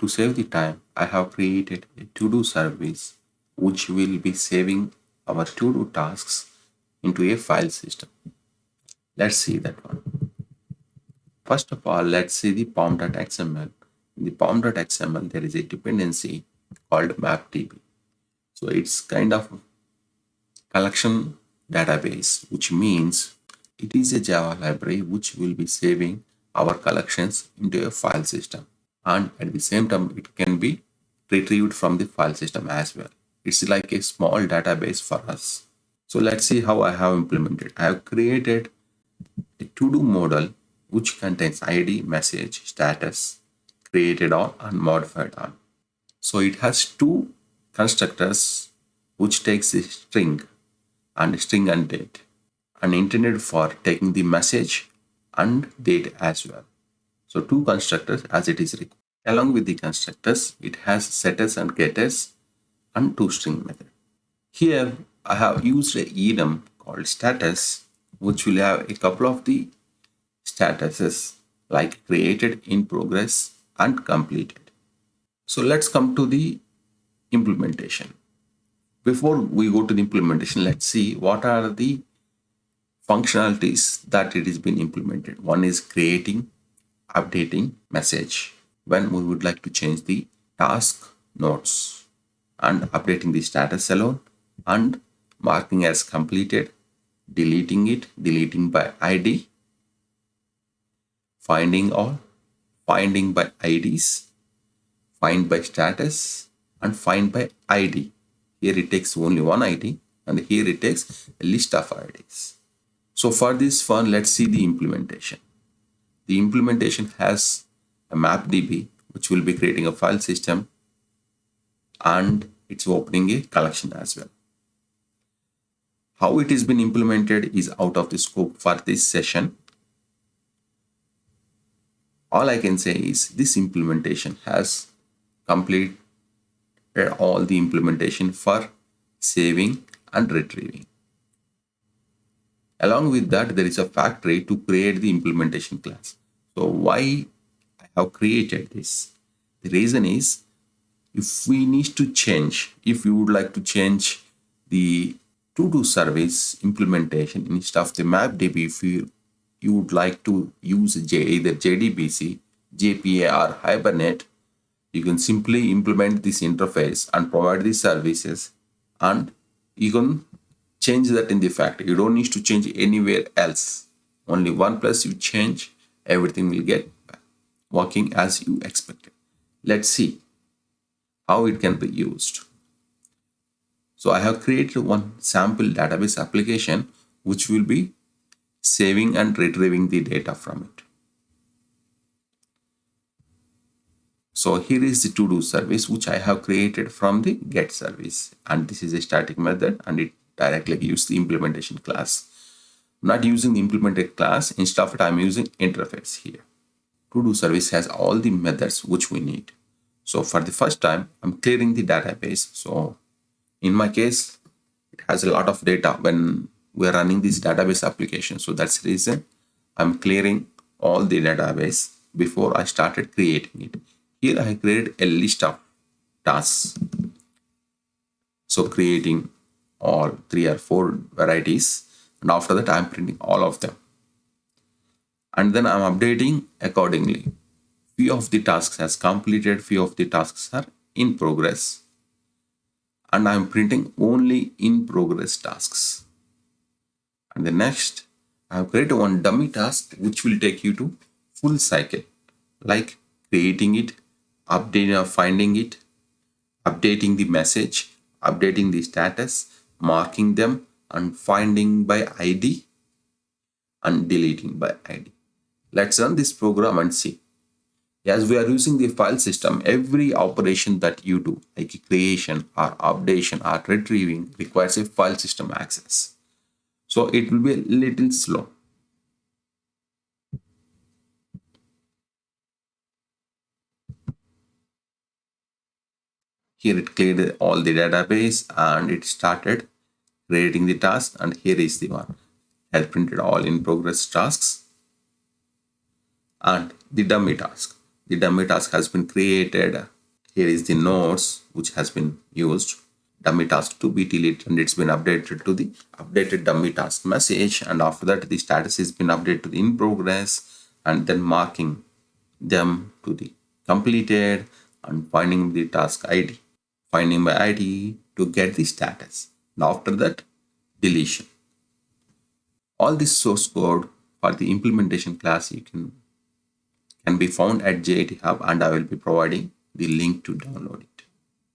To save the time, I have created a to-do service which will be saving our to-do tasks into a file system. Let's see that one. First of all, let's see the pom.xml. In the pom.xml, there is a dependency called mapdb. So it's kind of collection database, which means it is a Java library which will be saving our collections into a file system. And at the same time, it can be retrieved from the file system as well. It's like a small database for us. So let's see how I have implemented. I have created a to-do model which contains ID, message, status, created on and modified on. So it has two constructors which takes a string and date and intended for taking the message and date as well. So two constructors as it is required. Along with the constructors, it has setters and getters and toString method. Here I have used a enum called status, which will have a couple of the statuses like created, in progress, and completed. So let's come to the implementation. Before we go to the implementation, let's see what are the functionalities that it has been implemented. One is creating, updating message when we would like to change the task notes, and updating the status alone, and marking as completed, deleting it, deleting by ID, finding all, finding by IDs, find by status, and find by ID. Here it takes only one ID, and here it takes a list of IDs. So for this one, let's see the implementation. The implementation has a mapdb, which will be creating a file system, and it's opening a collection as well. How it has been implemented is out of the scope for this session. All I can say is this implementation has completed all the implementation for saving and retrieving. Along with that, there is a factory to create the implementation class. So why I have created this? The reason is, if we need to change, if you would like to change the to-do service implementation instead of the mapdb, if you would like to use either JDBC, JPA, or Hibernate, you can simply implement this interface and provide these services, and you can change that in the factory. You don't need to change anywhere else. Only one place you change, everything will get working as you expected. Let's see how it can be used. So I have created one sample database application which will be saving and retrieving the data from it. So here is the to-do service which I have created from the get service, and this is a static method, and it directly gives the implementation class. I'm not using the implemented class. Instead of it, I'm using interface here. To-do service has all the methods which we need. So for the first time, I'm clearing the database. So in my case, it has a lot of data when we're running this database application. So that's the reason I'm clearing all the database before I started creating it. Here I created a list of tasks. So creating all 3 or 4 varieties, and after that I'm printing all of them. And then I'm updating accordingly. Few of the tasks has completed, few of the tasks are in progress, and I'm printing only in progress tasks. And the next, I have created one dummy task which will take you to full cycle, like creating it, updating or finding it, updating the message, updating the status, marking them, and finding by ID, and deleting by ID. Let's run this program and see. As we are using the file system, every operation that you do, like creation or updation or retrieving, requires a file system access. So it will be a little slow. Here it cleared all the database and it started creating the task, and here is the one. Has printed all in progress tasks and the dummy task. the dummy task has been created. Here is the nodes which has been used. Dummy task to be deleted, and it's been updated to the updated dummy task message, and after that the status has been updated to the in progress, and then marking them to the completed and finding the task ID, finding by ID to get the status. And after that, deletion. All this source code for the implementation class you can be found at JIT Hub, and I will be providing the link to download it.